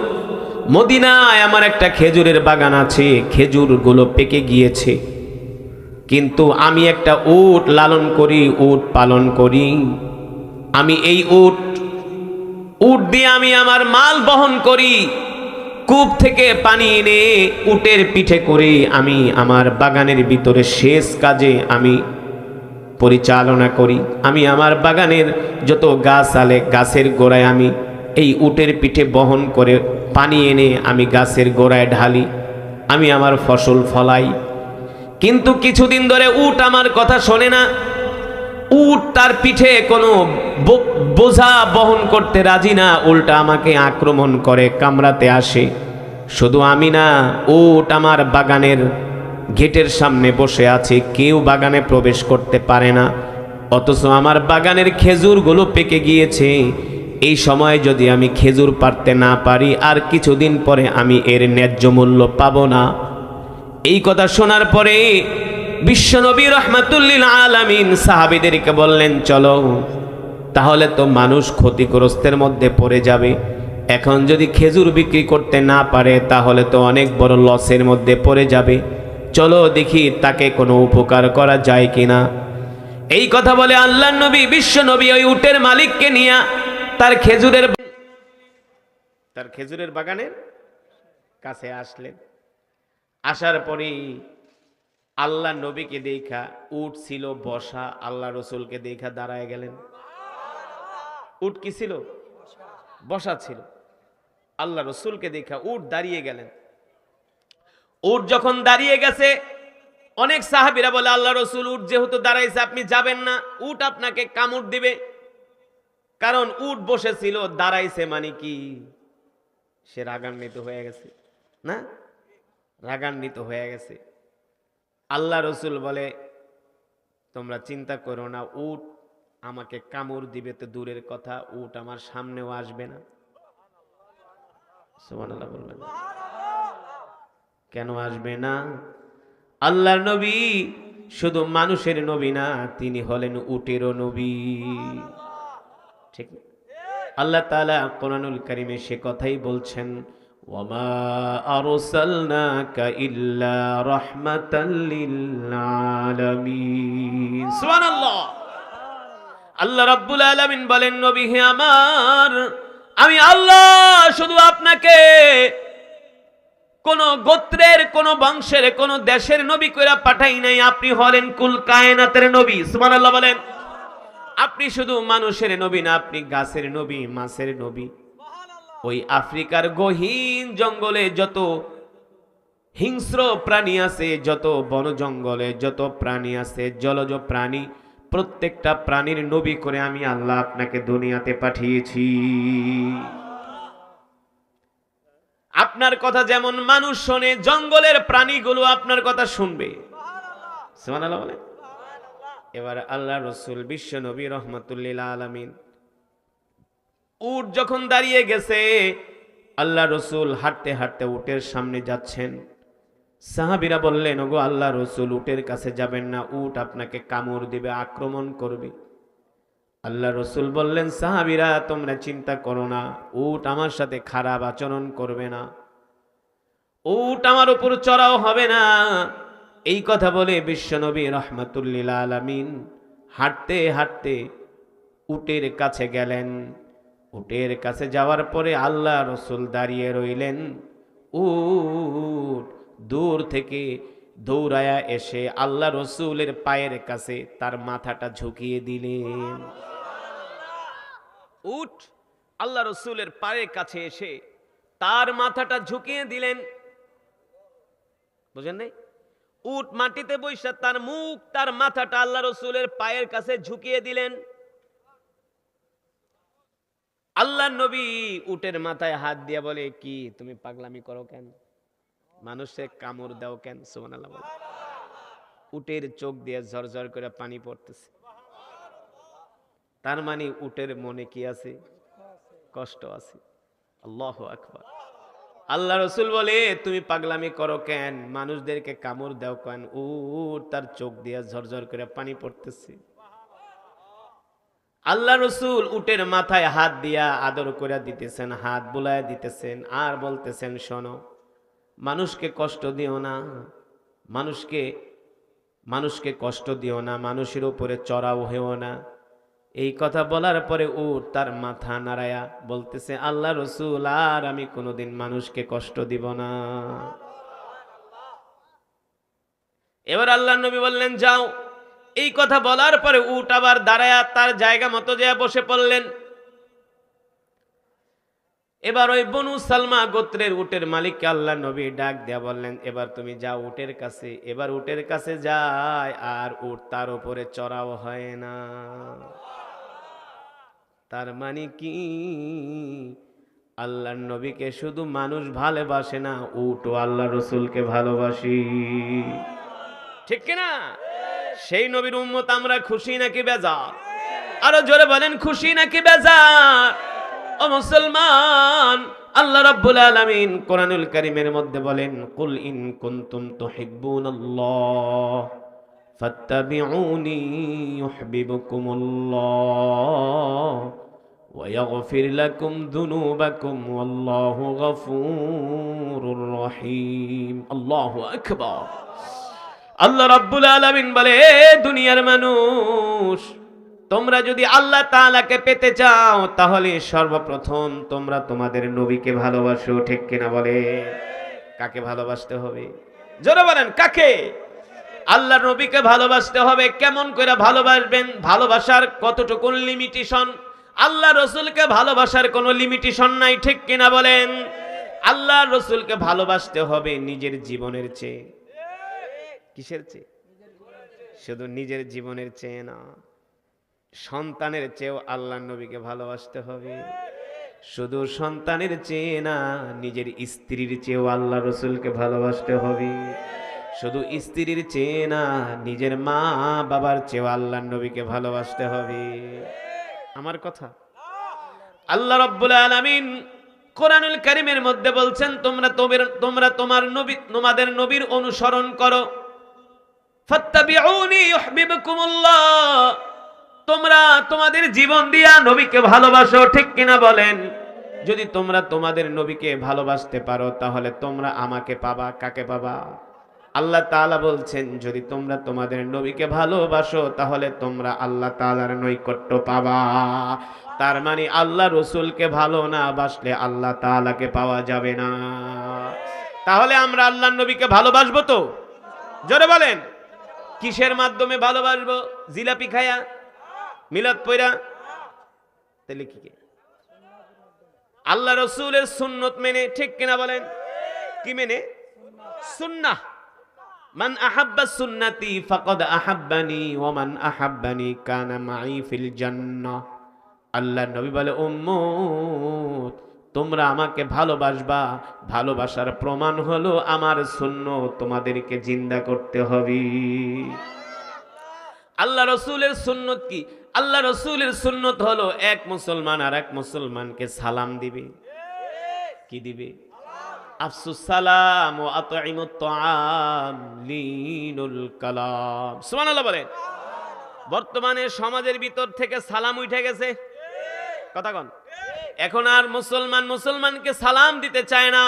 মদিনায় আমার একটা খেজুরের বাগান আছে, খেজুরগুলো পেকে গিয়েছে, কিন্তু আমি একটা উট লালন করি, উট পালন করি। আমি এই উট দিয়ে আমি আমার মাল বহন করি। কূপ থেকে পানি এনে উটের পিঠে করে আমি আমার বাগানের ভিতরে শেষ কাজে আমি পরিচালনা করি। আমি আমার বাগানের যত গাছ আলে গাছের গোড়ায় আমি এই উটের পিঠে বহন করে পানি এনে আমি গাছের গোড়ায় ঢালি, আমি আমার ফসল ফলাই। কিন্তু কিছুদিন ধরে উট আমার কথা শোনে না। উট তার পিঠে কোনো বোঝা বহন করতে রাজি না, উল্টা আমাকে আক্রমণ করে, কামড়াতে আসে। শুধু আমি না, উট আমার বাগানের গেটের সামনে বসে আছে, কেউ বাগানে প্রবেশ করতে পারে না। অথচ আমার বাগানের খেজুরগুলো পেকে গিয়েছে। এই সময় যদি আমি খেজুর পারতে না পারি, আর কিছুদিন পরে আমি এর ন্যায্য মূল্য পাবো না। এই কথা শোনার পরে বিশ্বনবী রাহমাতুল্লিল আলামিন সাহাবীদেরকে বললেন, চলো, তাহলে তো মানুষ ক্ষতিগ্রস্তের মধ্যে পড়ে যাবে। এখন যদি খেজুর বিক্রি করতে না পারে তাহলে তো অনেক বড় লসের মধ্যে পড়ে যাবে। চলো দেখি তাকে কোনো উপকার করা যায় কিনা। এই কথা বলে আল্লাহর নবী বিশ্বনবী ওই উটের মালিককে নিয়ে তার খেজুরের বাগানের কাছে আসলেন। আসার পরেই আল্লাহ নবীকে দেখা, উট ছিল বসা, আল্লাহ রসুলকে দেখা দাঁড়ায় গেলেন। উট কি ছিল? বসা ছিল। আল্লাহ রসুলকে দেখা উট দাঁড়িয়ে গেলেন। উট যখন দাঁড়িয়ে গেছে, অনেক সাহাবীরা বলে, আল্লাহ রসুল উট যেহেতু দাঁড়াইছে আপনি যাবেন না, উট আপনাকে কামড় দিবে। কারণ উট বসেছিল, দাঁড়াইছে মানে কি সে রাগান্বিত হয়ে গেছে না, রাগান্বিত হয়ে গেছে। আল্লাহ রসুল বলে, তোমরা চিন্তা করো না, উট আমাকে কামড় দিবে তো দূরের কথা, উট আমার সামনেও আসবে না। সুবহানাল্লাহ বলবেন। কেন আসবে না? আল্লাহর নবী শুধু মানুষের নবী না, তিনি হলেন উটেরও নবী। ঠিক না? আল্লাহ তাআলা কোরআনুল কারীমে সে কথাই বলছেন, ওয়ামা আরসালনাকা ইল্লা রাহমাতাল লিল আলামিন। সুবহানাল্লাহ। আল্লাহ রাব্বুল আলামিন বলেন, নবী হে আমার, আমি আল্লাহ শুধু আপনাকে কোন গোত্রের, কোন বংশের, কোন দেশের নবী কইরা পাঠাই নাই, আপনি হলেন কুল কায়নাতের নবী। সুবহানাল্লাহ বলেন। আপনি শুধু মানুষের নবী না, আপনি গাছের নবী, মাছের নবী। ওই আফ্রিকার গহীন জঙ্গলে যত হিংস্র প্রাণী আছে, যত বন জঙ্গলে যত প্রাণী আছে, জলজ প্রাণী, প্রত্যেকটা প্রাণীর নবী করে আমি আল্লাহ আপনাকে দুনিয়াতে পাঠিয়েছি। আপনার কথা যেমন মানুষ শোনে, জঙ্গলের প্রাণীগুলো আপনার কথা শুনবে। সুবহানাল্লাহ বলেন। এবার আল্লাহ রসুল বিশ্ব নবী রহমাতুল্লিল আলামিন, উট যখন দাঁড়িয়ে গেছে, আল্লাহ রসুল হাঁটতে হাঁটতে উটের সামনে যাচ্ছেন। সাহাবীরা বললেন, ওগো আল্লাহ রসুল, উটের কাছে যাবেন না, উট আপনাকে কামড় দিবে, আক্রমণ করবে। আল্লাহ রসুল বললেন, সাহাবীরা তোমরা চিন্তা করো না, উট আমার সাথে খারাপ আচরণ করবে না, উট আমার উপর চড়াও হবে না। এই কথা বলে বিশ্বনবী রাহমাতুল্লিল আলামিন হাঁটতে হাঁটতে উটের কাছে গেলেন। উটের কাছে যাওয়ার পরে আল্লাহ রসুল দাঁড়িয়ে রইলেন। উট দূর থেকে দৌড়ায়া এসে আল্লাহ রসুলের পায়ের কাছে তার মাথাটা ঝুঁকিয়ে দিলেন। উট আল্লাহ রসুলের পায়ের কাছে এসে তার মাথাটা ঝুঁকিয়ে দিলেন। বুঝেন নাই? উট মাটিতে বসে তার মুখ, তার মাথাটা আল্লাহ রসুলের পায়ের কাছে ঝুঁকিয়ে দিলেন। আল্লাহ নবী উটের মাথায় হাত দিয়ে বলে, কি তুমি পাগলামি করো কেন? মানুষে কামড় দাও কেন? সুবহানাল্লাহ বলে। উটের চোখ দিয়ে ঝরঝর করে পানি পড়তেছে। তার মানে উটের মনে কি আছে? কষ্ট আছে। আল্লাহু আকবার। আল্লাহ রসুল বলে, তুমি পাগলামি করো কেন? মানুষদেরকে কামড় দাও কেন? উট তার চোখ দিয়ে ঝরঝর করে পানি পড়তেছে। আল্লাহ রসুল উটের মাথায় হাত দিয়া আদর করে দিতেছেন, হাত বুলায় দিতেছেন, আর বলতেছেন, শোনো, মানুষকে কষ্ট দিও না, মানুষকে কষ্ট দিও না, মানুষের উপরে চড়াও হয়েও না। এই কথা বলার পরে উট তার মাথা নাড়ায়া বলতেছে, আল্লাহ রসুল, আর আমি কোনোদিন মানুষকে কষ্ট দিব না। এবার আল্লাহ নবী বললেন, যাও। এই কথা বলার পরে উট আবার দাঁড়ায়া তার জায়গা মতো যেয়ে বসে পড়লেন। এবার ওই বনু সালমা গোত্রের উটের মালিককে আল্লাহ নবী ডাক দেয়া বললেন, এবার তুমি যাও উটের কাছে। এবার উটের কাছে যায়, আর উট তার উপরে চড়াও হয় না। তার মানে কি, আল্লাহর নবীকে শুধু মানুষ ভালোবাসে না, উটও আল্লাহ রসুলকে ভালোবাসি, ঠিক কিনা? সেই নবীর উম্মত আমরা খুশি নাকি বেজার? আরো জোরে বলেন, খুশি নাকি বেজার? ও মুসলমান, আল্লাহ রাব্বুল আলামিন কোরআনুল কারীমের মধ্যে বলেন, কুল ইন কুনতুম তুহিব্বুনাল্লাহ ফাত্তাবিউনি ইউহিব্বুকুমুল্লাহ ওয়া ইয়াগফির লাকুম যুনুবাকুম ওয়াল্লাহু গফুরুর রহিম। আল্লাহু আকবার। আল্লাহ রাব্বুল আলামিন বলে, দুনিয়ার মানুষ, তোমরা যদি আল্লাহ তাআলাকে পেতে চাও তাহলে সর্বপ্রথম তোমরা তোমাদের নবীকে ভালোবাসো, ঠিক কিনা বলে? কাকে ভালোবাসতে হবে? জোরে বলেন, কাকে? আল্লাহর নবীকে ভালোবাসতে হবে। কেমন করে ভালোবাসবেন? ভালোবাসার কতটুকু লিমিটেশন? আল্লাহ রসুলকে ভালোবাসার কোনো লিমিটেশন নাই, ঠিক কিনা বলেন? আল্লাহ রসুলকে ভালোবাসতে হবে নিজের জীবনের চেয়ে। কিসের চেয়ে? শুধু নিজের জীবনের চেয়ে না, সন্তানের চেয়েও আল্লাহ নবীকে ভালোবাসতে হবে। শুধু সন্তানের চেয়ে না, নিজের স্ত্রীর চেয়েও আল্লাহ রসুলকে ভালোবাসতে হবে। শুধু স্ত্রীর চেয়ে না, নিজের মা বাবার চেয়েও আল্লাহ নবীকে ভালোবাসতে হবে। আমার কথা, আল্লাহ রাব্বুল আলামিন কোরআনুল কারীমের মধ্যে বলছেন, তোমরা তোমাদের নবীর অনুসরণ করো। ফাত্তাবিউনি ইউহিব্বুকুমুল্লাহ, তোমরা তোমাদের জীবন দিয়া নবীকে ভালোবাসো, ঠিক কিনা বলেন? যদি তোমরা তোমাদের নবীকে ভালোবাসতে পারো তাহলে তোমরা আমাকে পাবা। কাকে পাবা? আল্লাহ তাআলা বলছেন, যদি তোমরা তোমাদের নবীকে ভালোবাসো তাহলে তোমরা আল্লাহ তাআলার নৈকট্য পাবা। তার মানে আল্লাহ রসুলকে ভালো না বাসলে আল্লাহ তাআলাকে পাওয়া যাবে না। তাহলে আমরা আল্লাহর নবীকে ভালোবাসবো তো? জোরে বলেন। কিসের মাধ্যমে ভালোবাসবো? জিলাপি খায়া, মিলাদ পয়রা? তাহলে কি? আল্লাহ রসুলের সুন্নত মেনে, ঠিক কিনা বলেন? কি মেনে? সুন্নাহ। মান আহাব্বা সুন্নতি ফাকাদ আহাব্বানি ওয়া মান আহাব্বানি কানা মাই ফিল জান্নাহ। আল্লাহ নবী বলে, উম্মত, তোমরা আমাকে ভালোবাসবা, ভালোবাসার প্রমাণ হলো আমার সুন্নত তোমাদেরকে জিন্দা করতে হবে। আল্লাহ রসুলের সুন্নত কি? আল্লাহ রসুলের সুন্নত হলো এক মুসলমান আর এক মুসলমানকে সালাম দিবে। কি দিবে? আফসুস সালাম ওয়া আতঈমুত তাআম লিনুল কালাম। সুবহানাল্লাহ বলেন। বর্তমানে সমাজের ভিতর থেকে সালাম উঠে গেছে, কথা কন। এখন আর মুসলমানকে সালাম দিতে চায় না।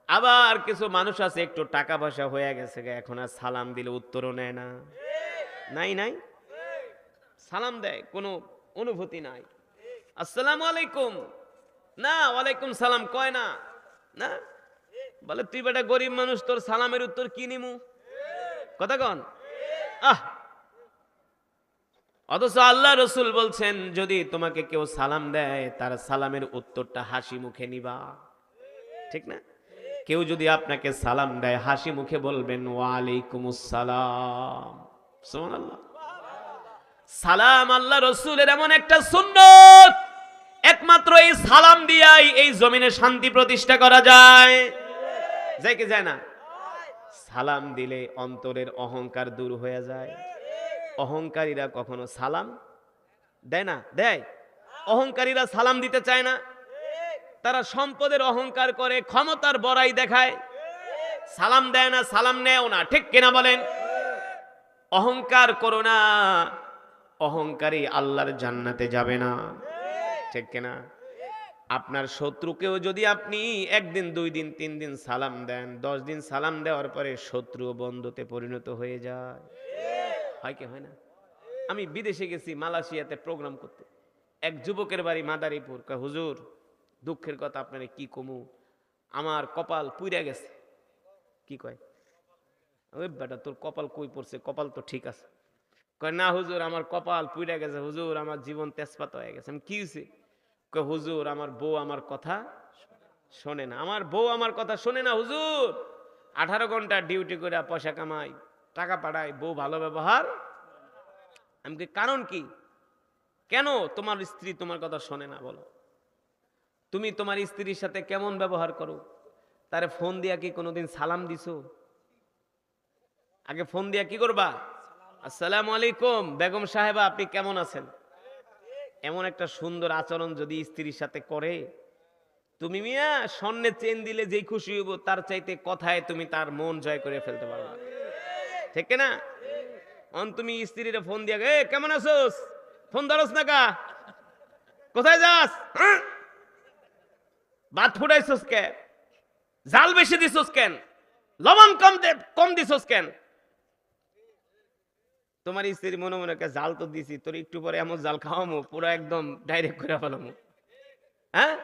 আবার কিছু মানুষ আছে একটু টাকা পয়সা হয়ে গেছে, এখন আর সালাম দিলে উত্তরও নেয় না। নাই সালাম দেয়, কোনো অনুভূতি নাই। আসসালামু আলাইকুম, না ওয়ালাইকুম সালাম কয় না। না বলে, তুই বেটা গরিব মানুষ, তোর সালামের উত্তর কি নিমু? কথা কন। অথচ আল্লাহ রসুল বলছেন, যদি তোমাকে কেউ সালাম দেয় তার সালামের উত্তরটা হাসি মুখে নিবা, ঠিক না? কেউ যদি আপনাকে সালাম দেয় হাসি মুখে বলবেন ওয়ালাইকুমুস সালাম। সুবহানাল্লাহ। সালাম আল্লাহ রসুলের এমন একটা সুন্নত, একমাত্র এই সালাম দিয়াই এই জমিনে শান্তি প্রতিষ্ঠা করা যায়। যায় কি যায় না? সালাম দিলে অন্তরের অহংকার দূর হয়ে যায়। অহংকারীরা কখনো সালাম দেয় না? দেয়। অহংকারীরা সালাম দিতে চায় না। তারা সম্পদের অহংকার করে, ক্ষমতার বড়াই দেখায়, সালাম দেয় না, সালাম নেয়ও না, ঠিক কিনা বলেন? অহংকার করো না, অহংকারী আল্লাহর জান্নাতে যাবে না, ঠিক কিনা? আপনার শত্রুকেও যদি আপনি একদিন, 2 দিন, 3 দিন সালাম দেন, 10 দিন সালাম দেওয়ার পরে শত্রু বন্ধুতে পরিণত হয়ে যায়। হয় কি হয় না? আমি বিদেশে গেছি মালয়েশিয়াতে প্রোগ্রাম করতে, এক যুবকের বাড়ি মাদারীপুর। কয় হুজুর দুঃখের কথা আপনারে কি কমু, আমার কপাল পুইরা গেছে। কি কয়? ওই বেটা তোর কপাল কই পড়ছে, কপাল তো ঠিক আছে। কয় না হুজুর আমার কপাল পুইরা গেছে, হুজুর আমার জীবন তেজপাত হয়ে গেছে। আমি কি হয়েছে? কয় হুজুর আমার বউ আমার কথা শোনে না, আমার বউ আমার কথা শোনে না হুজুর। 18 ঘন্টা ডিউটি করে পয়সা কামাই, টাকা পাঠাই, বউ ভালো ব্যবহার। আমি কি কারণ কি? কেন তোমার স্ত্রী তোমার কথা শোনে না বলো? তুমি তোমার স্ত্রীর সাথে কেমন ব্যবহার করো? তারে ফোন দিয়া কি কোনোদিন সালাম দিছো? আগে ফোন দিয়া কি করবা? আসসালামু আলাইকুম বেগম সাহেবা, আপনি কেমন আছেন? এমন একটা সুন্দর আচরণ যদি স্ত্রীর সাথে করে, তুমি মিয়া স্বর্ণে চেন দিলে যেই খুশি হইব তার চাইতে কথায় তুমি তার মন জয় করে ফেলতে পারবা, ঠিক না? তুমি স্ত্রীর ফোন দিয়া কেমন আছোস, ফোন ধরস না কা, কোথায় যাস, ভাত ফুটাইছস কে, জাল বেশি দিছস কেন, লবণ কম দিছস কেন? তোমার স্ত্রী মনে মনে জাল তো দিছি, তোর একটু পরে এমন জাল খাওয়ামো পুরো একদম ডাইরেক্ট করে ফেলামো। হ্যাঁ,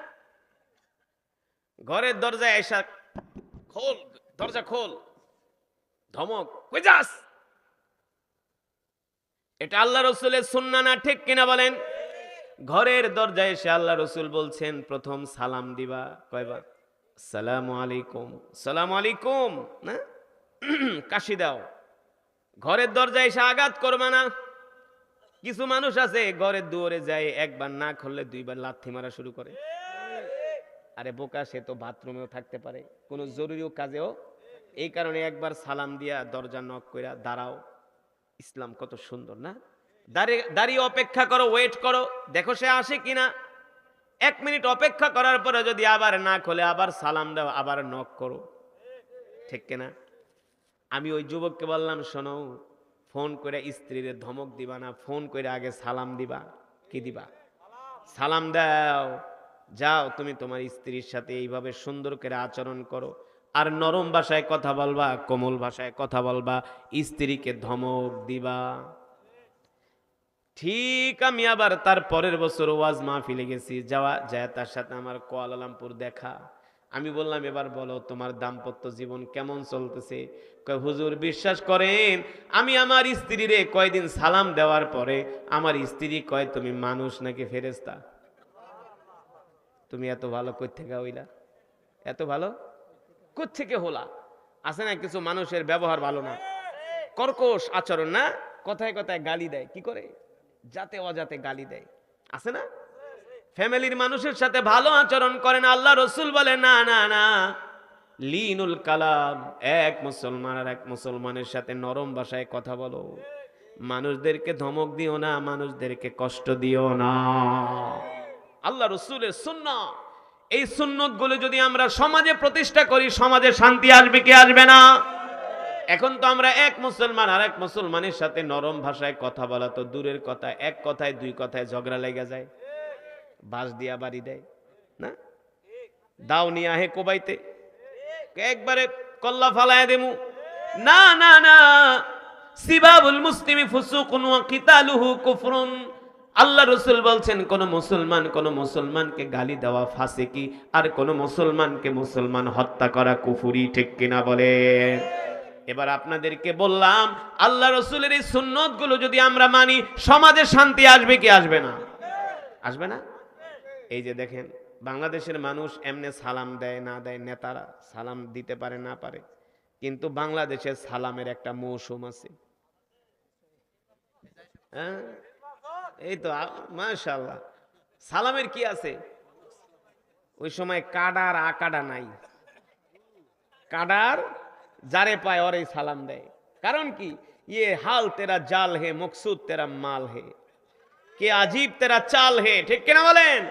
ঘরের দরজায় এসা খোল, দরজা খোল, ধমক, কই যাস? এটা আল্লাহ রসুলের সুন্নাহ না, ঠিক কিনা বলেন? ঘরের দরজায় এসে আল্লাহ রসুল বলছেন প্রথম সালাম দিবা কয়বার? আসসালামু আলাইকুম, সালামু আলাইকুম, না কাশি দাও। ঘরের দরজায় এসে আঘাত করবা না। কিছু মানুষ আছে ঘরের দুয়ারে যায়, একবার না খুললে 2 বার লাথি মারা শুরু করে। আরে বোকা, সে তো বাথরুমেও থাকতে পারে, কোনো জরুরি কাজেও। এই কারণে একবার সালাম দিয়া দরজা নক কইরা দাঁড়াও। ইসলাম কত সুন্দর না? দাঁড়িয়ে অপেক্ষা করো, ওয়েট করো, দেখো সে আসে কিনা। 1 মিনিট অপেক্ষা করার পরে যদি আবার না খোলে আবার সালাম দাও, আবার নক করো, ঠিক কিনা? আমি ওই যুবককে বললাম, শোনো, ফোন করে স্ত্রীর ধমক দিবা না, ফোন করে আগে সালাম দিবা। কি দিবা? সালাম দাও। যাও তুমি তোমার স্ত্রীর সাথে এইভাবে সুন্দর করে আচরণ করো, আর নরম ভাষায় কথা বলবা, কোমল ভাষায় কথা বলবা, স্ত্রীকে ধমক দিবা। ঠিক আমি আবার তার পরের বছর ওয়াজ মাহফিলে গেছি, যায় তার সাথে আমার কুয়ালালামপুর দেখা। আমি বললাম, এবার বলো তোমার দাম্পত্য জীবন কেমন চলতেছে? কয় হুজুর বিশ্বাস করেন, আমি আমার স্ত্রীরে কয়দিন সালাম দেওয়ার পরে আমার স্ত্রী কয় তুমি মানুষ নাকি ফেরেশতা? তুমি এত ভালো কই থেকে হইলা? এত ভালো কই থেকে হলা? আছে না কিছু মানুষের ব্যবহার ভালো না, কর্কশ আচরণ না, কথায় কথায় গালি দেয়, কি করে যাতে অজাতে গালি দেয়, আছে না? ফ্যামিলির মানুষের সাথে ভালো আচরণ করে না। আল্লাহ রসুল বলে না না না, লিনুল কালাম, এক মুসলমান আর এক মুসলমানের সাথে নরম ভাষায় কথা বলো, মানুষদেরকে ধমক দিও না, মানুষদেরকে কষ্ট দিও না। আল্লাহ রসুলের সুন্নাহ, এই সুন্নত গুলো যদি আমরা সমাজে প্রতিষ্ঠা করি, সমাজে শান্তি আসবে কি আসবে না? এখন তো আমরা এক মুসলমান আর এক মুসলমানের সাথে নরম ভাষায় কথা বলা তো দূরের কথা, এক কথায় 2 কথায় ঝগড়া লেগে যায়, বাঁশ দিয়া বাড়ি দেয় না, দাও নিয়ে আহে কোবাইতে, একবারে কল্লা ফালায় দেমু। না না না, সিবাবুল মুসলিমি ফুসুকুন ওয়া কিতালুহু কুফরুন। আল্লাহ রসুল বলছেন কোন মুসলমানকে গালি দেওয়া ফাসিকি, আর কোন মুসলমানকে মুসলমান হত্যা করা কুফরি, ঠিক কিনা বলে? এবার আপনাদেরকে বললাম, আল্লাহ রসুলের এই সুন্নত গুলো যদি আমরা মানি, সমাজে শান্তি আসবে কি আসবে না? আসবে না? এই যে দেখেন, বাংলাদেশের মানুষ এমনি সালাম দেয় না দেয়, নেতারা সালাম দিতে পারে না পারে, কিন্তু বাংলাদেশের সালামের একটা মৌসুম আছে। হ্যাঁ, এই তো মাশাআল্লাহ, সালামের কি আছে? ওই সময় কাডার আকাডা নাই, কাডার যারে পায় ওরে সালাম দেয়। কারণ কি? ইয়ে হাল তেরা জাল হে, মকসুদ তেরা মাল হে, কে আজীব তেরা চাল হে, ঠিক কিনা বলেন?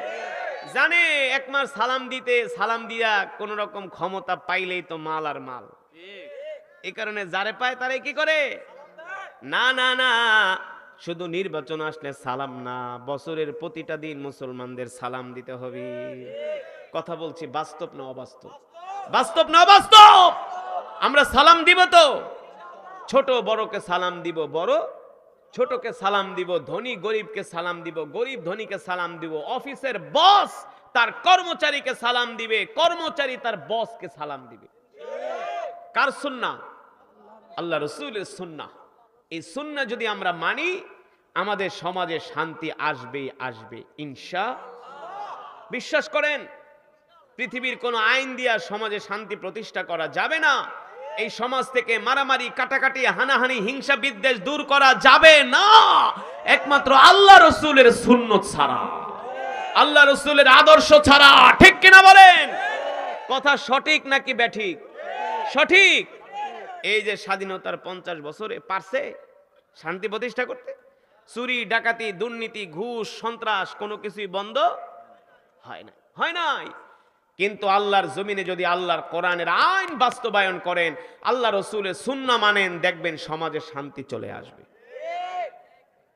জানে একমার সালাম দিতে, সালাম দিয়া কোন রকম ক্ষমতা পাইলেই তো মাল আর মাল, এই কারণে যারে পায় তারে কি করে? না না না, শুধু নির্বাচন আসলে সালাম না, বছরের প্রতিটা দিন মুসলমানদের সালাম দিতে হবে। কথা বলছি, বাস্তব না অবাস্তব? বাস্তব না অবাস্তব? আমরা সালাম দিব তো, ছোট বড়কে সালাম দিব, বড় ছোটকে সালাম দিব, ধনী গরিবকে সালাম দিব, গরিব ধনীকে সালাম দিব, অফিসের বস তার কর্মচারীকে সালাম দিবে, কর্মচারী তার বসকে সালাম দিবে। কার সুন্নাহ? আল্লাহ রাসূলের সুন্নাহ। এই সুন্নাহ যদি আমরা মানি, আমাদের সমাজে শান্তি আসবে আসবে ইনশাআল্লাহ। বিশ্বাস করেন, পৃথিবীর কোন আইন দিয়া সমাজে শান্তি প্রতিষ্ঠা করা যাবে না। এই সমাজ থেকে মারামারি, কাটাকাটি, হানাহানি, হিংসা বিদ্বেষ দূর করা যাবে না একমাত্র আল্লাহ রাসূলের সুন্নাত ছাড়া, আল্লাহ রাসূলের আদর্শ ছাড়া। ঠিক কিনা বলেন? কথা সঠিক নাকি ব্যাঠিক? সঠিক। এই যে স্বাধীনতার 50 বছরে পারছে শান্তি প্রতিষ্ঠা করতে? চুরি, ডাকাতি, দুর্নীতি, ঘুষ, সন্ত্রাস কোনো কিছুই বন্ধ হয় না, হয় নাই। কিন্তু আল্লাহর জমিনে যদি আল্লাহর কোরআনের আইন বাস্তবায়ন করেন, আল্লাহ রাসূলের সুন্নাহ মানেন, দেখবেন সমাজে শান্তি চলে আসবে।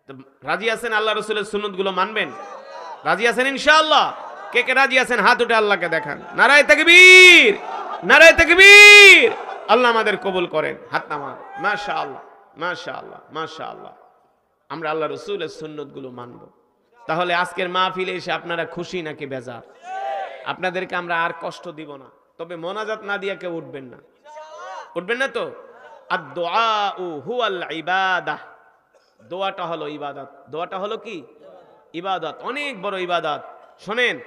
তো রাজি আছেন আল্লাহ রাসূলের সুন্নাতগুলো মানবেন? রাজি আছেন ইনশাআল্লাহ? কে কে রাজি আছেন হাত উঠে আল্লাহকে দেখান। নারায়ে তাকবীর, নারায়ে তাকবীর। আল্লাহ আমাদের কবুল করেন। হাত নামান। মাশাআল্লাহ, মাশাআল্লাহ, মাশাআল্লাহ। আমরা আল্লাহ রাসূলের সুন্নাতগুলো মানব। তাহলে আজকের মাহফিলে এসে আপনারা খুশি নাকি বেজার? আপনাদেরকে আমরা আর কষ্ট দিব না, তবে মোনাজাত না দিয়া কেউ উঠবেন না। উঠবেন না তো? আদ-দুআউ হুয়াল ইবাদাহ। দোয়াটা হলো ইবাদত। দোয়াটা হলো কি? ইবাদত, অনেক বড় ইবাদত। শোনেন,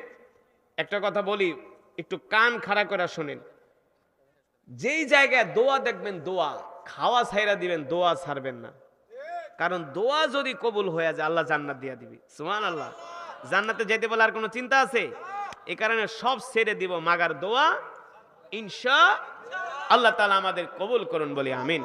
একটা কথা বলি, একটু কান খাড়া করে শোনেন। যেই জায়গায় দোয়া দেখবেন, দোয়া খাওয়া ছাইরা দিবেন, দোয়া ছাড়বেন না। কারণ দোয়া যদি কবুল হয়ে যায়, আল্লাহ জান্নাত দিয়া দিবে। সুবহানাল্লাহ। জান্নাতে যেতে বলে আর কোনো চিন্তা আছে? এই কারণে সব ছেড়ে দিব, মাগার দোয়া ইনশাআল্লাহ। আল্লাহ তাআলা আমাদের কবুল করুন, বলি আমিন।